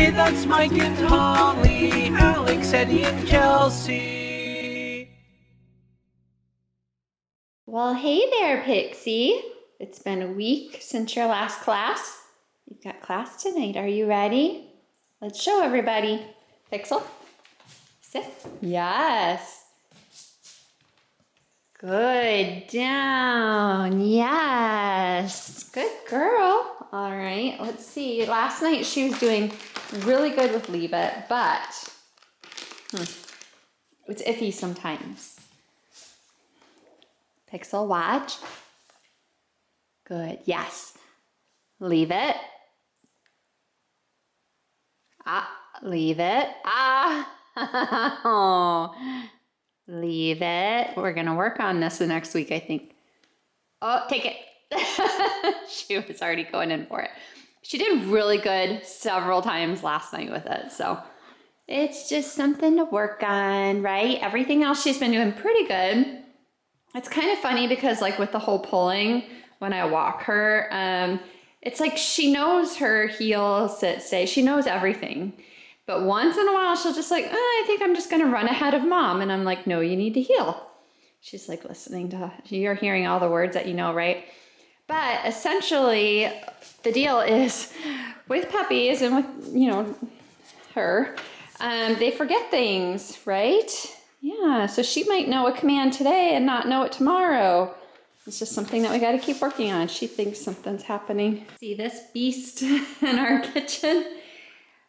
Hey, that's Mike and Holly, Alex, Eddie, and Kelsey. Well, hey there, Pixie. It's been a week since your last class. You've got class tonight. Are you ready? Let's show everybody. Pixel, sit. Yes. Good. Down. Yes. Good girl. All right. Let's see. Last night she was doing really good with Leave It, but it's iffy sometimes. Pixel, watch. Good. Yes. Leave it. Leave it. Oh. Leave it. We're going to work on this the next week, I think. Oh, take it. She was already going in for it. She did really good several times last night with it. So it's just something to work on, right? Everything else she's been doing pretty good. It's kind of funny because like with the whole pulling, when I walk her, it's like she knows her heel, sit, stay. She knows everything. But once in a while, she'll just like, I think I'm just going to run ahead of mom. And I'm like, no, you need to heel. She's like listening to, you're hearing all the words that you know, right? But essentially, the deal is with puppies and with, her, they forget things, right? Yeah, so she might know a command today and not know it tomorrow. It's just something that we got to keep working on. She thinks something's happening. See this beast in our kitchen?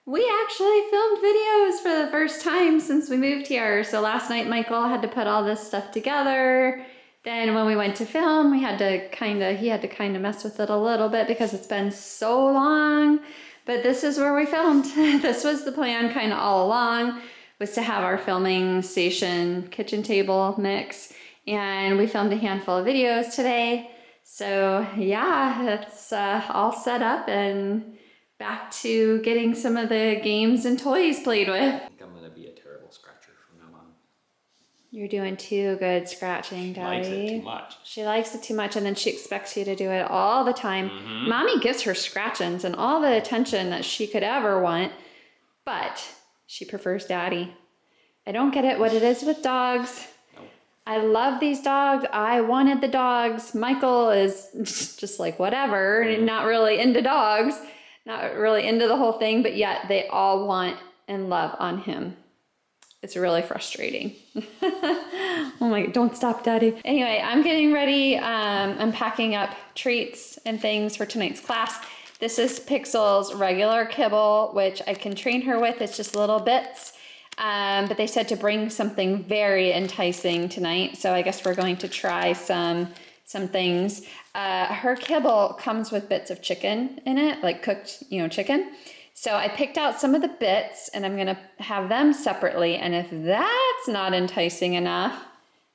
We actually filmed videos for the first time since we moved here. So last night, Michael had to put all this stuff together. Then when we went to film, he had to kind of mess with it a little bit because it's been so long. But this is where we filmed. This was the plan kind of all along, was to have our filming station kitchen table mix. And we filmed a handful of videos today. So yeah, it's all set up and back to getting some of the games and toys played with. I think I'm going to be a terrible scratcher from now on. You're doing too good scratching, Daddy. She likes it too much. She likes it too much, and then she expects you to do it all the time. Mm-hmm. Mommy gives her scratchings and all the attention that she could ever want, but she prefers Daddy. I don't get it what it is with dogs. Nope. I love these dogs. I wanted the dogs. Michael is just like whatever, not really into dogs. Not really into the whole thing, but yet they all want and love on him. It's really frustrating. Oh my, don't stop, Daddy. Anyway, I'm getting ready. I'm packing up treats and things for tonight's class. This is Pixel's regular kibble, which I can train her with. It's just little bits. But they said to bring something very enticing tonight. So I guess we're going to try some things. Her kibble comes with bits of chicken in it, like cooked, chicken. So I picked out some of the bits and I'm gonna have them separately. And if that's not enticing enough,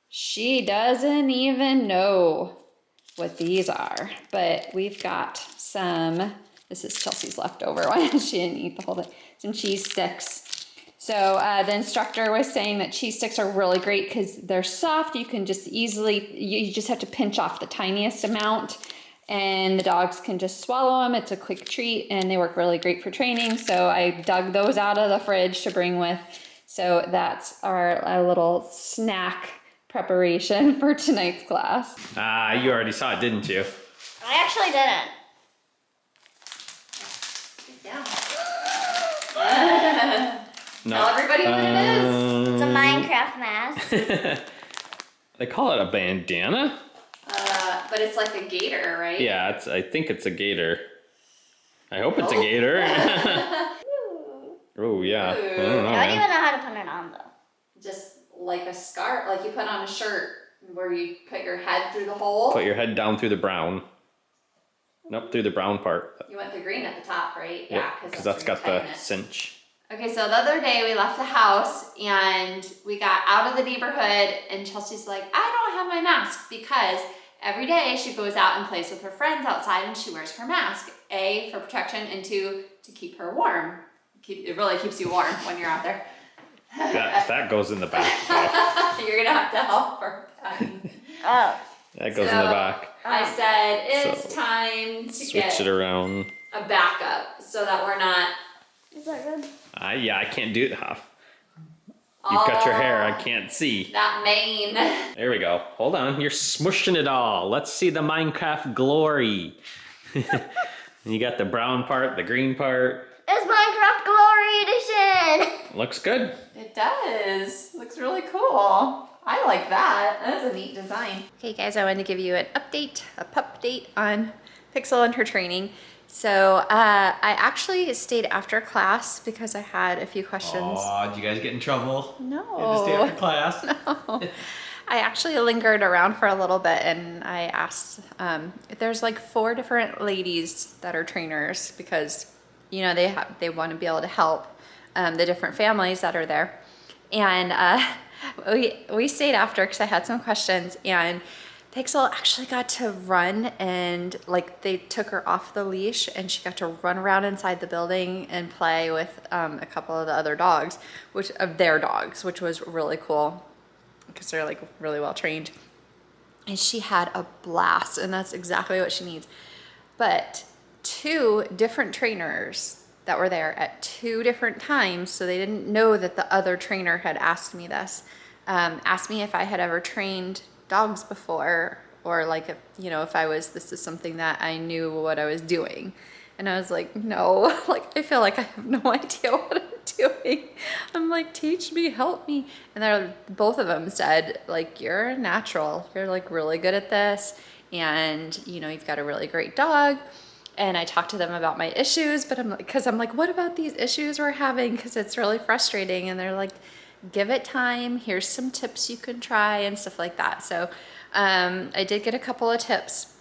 she doesn't even know what these are. But we've got some, this is Chelsea's leftover one. She didn't eat the whole thing. Some cheese sticks. So the instructor was saying that cheese sticks are really great because they're soft. You can just easily, you just have to pinch off the tiniest amount and the dogs can just swallow them. It's a quick treat and they work really great for training. So I dug those out of the fridge to bring with. So that's our little snack preparation for tonight's class. You already saw it, didn't you? I actually didn't. Yeah. No. Tell everybody what it is. It's a Minecraft mask. They call it a bandana? But it's like a gator, right? Yeah, I think it's a gator. I hope it's a gator. Oh, yeah. I don't know. I don't even know how to put it on, though. Just like a scarf, like you put on a shirt where you put your head through the hole. Put your head down through the brown. Nope, through the brown part. You want the green at the top, right? Yep, Yeah, because that's got the cinch. Okay, so the other day we left the house and we got out of the neighborhood and Chelsea's like, I don't have my mask because every day she goes out and plays with her friends outside and she wears her mask. A, for protection, and two, to keep her warm. It really keeps you warm when you're out there. That goes in the back. So. You're gonna have to help her. Oh. That goes in the back. I said, it's time to switch it around. a backup so that we're not Is that good? Yeah, I can't do it. You've got your hair. I can't see. That mane. There we go. Hold on. You're smushing it all. Let's see the Minecraft glory. And you got the brown part, the green part. It's Minecraft Glory Edition. Looks good. It does. Looks really cool. I like that. That's a neat design. Okay guys, I wanted to give you an update, a pup date on Pixel and her training. So I actually stayed after class because I had a few questions. Oh, did you guys get in trouble? No. You had to stay after class? No. I actually lingered around for a little bit and I asked, there's like 4 different ladies that are trainers because, you know, they want to be able to help the different families that are there. And we stayed after because I had some questions, and Pixel actually got to run, and like they took her off the leash and she got to run around inside the building and play with a couple of the other dogs, which was really cool because they're like really well trained. And she had a blast, and that's exactly what she needs. But 2 different trainers that were there at 2 different times, so they didn't know that the other trainer had asked me this, asked me if I had ever trained dogs before, or like if, you know, if this is something that I knew what I was doing. And I was like, no, like I feel like I have no idea what I'm doing. I'm like, teach me, help me. And both of them said, like, you're a natural, you're like really good at this, and you know, you've got a really great dog. And I talked to them about my issues, but I'm like, what about these issues we're having? Because it's really frustrating. And they're like, give it time. Here's some tips you can try and stuff like that. So I did get a couple of tips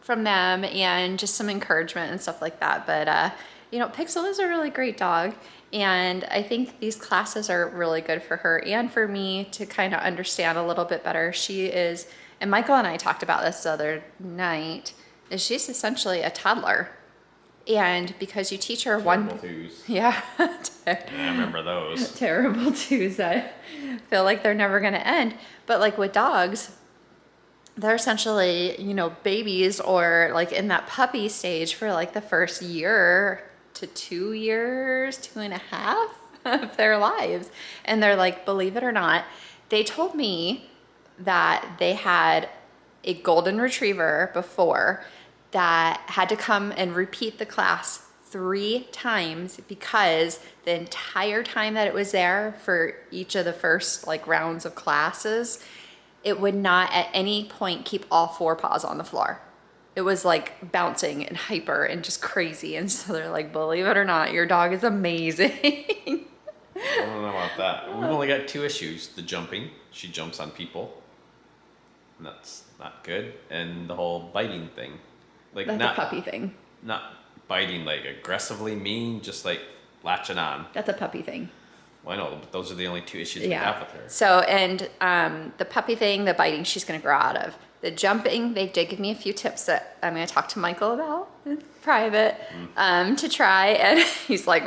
from them and just some encouragement and stuff like that. But you know, Pixel is a really great dog. And I think these classes are really good for her and for me to kind of understand a little bit better. She is, and Michael and I talked about this the other night, is she's essentially a toddler. And because you teach her Terrible twos. Yeah. I remember those. Terrible twos that feel like they're never going to end. But like with dogs, they're essentially, you know, babies, or like in that puppy stage for like the first year to 2 years, 2.5 of their lives. And they're like, believe it or not, they told me that they had a golden retriever before that had to come and repeat the class 3 times because the entire time that it was there for each of the first like rounds of classes, it would not at any point keep all 4 paws on the floor. It was like bouncing and hyper and just crazy. And so they're like, believe it or not, your dog is amazing. I don't know about that. We've only got 2 issues. The jumping. She jumps on people. And that's not good. And the whole biting thing. Like That's not a puppy thing. Not biting like aggressively mean, just like latching on. That's a puppy thing. Well, I know, but those are the only 2 issues we have with her. So, and the puppy thing, the biting, she's going to grow out of. The jumping, they did give me a few tips that I'm going to talk to Michael about in private to try. And he's like,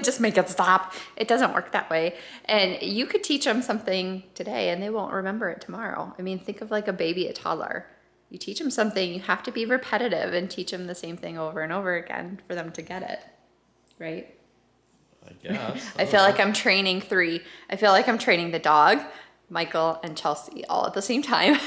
just make it stop. It doesn't work that way. And you could teach them something today and they won't remember it tomorrow. I mean, think of like a baby, a toddler. You teach them something, you have to be repetitive and teach them the same thing over and over again for them to get it, right? I guess. I feel like I'm training 3. I feel like I'm training the dog, Michael, and Chelsea all at the same time.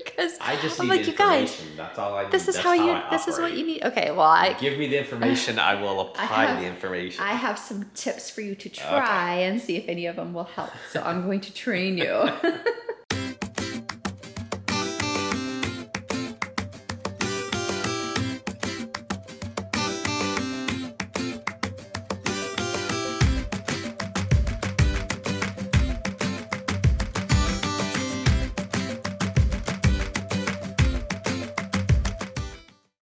Because I just I'm need like, you guys, information. That's all I need. this is That's how you. I This is what operate. you need. Okay, well, Give me the information. I will apply the information. I have some tips for you to try and see if any of them will help. So I'm going to train you.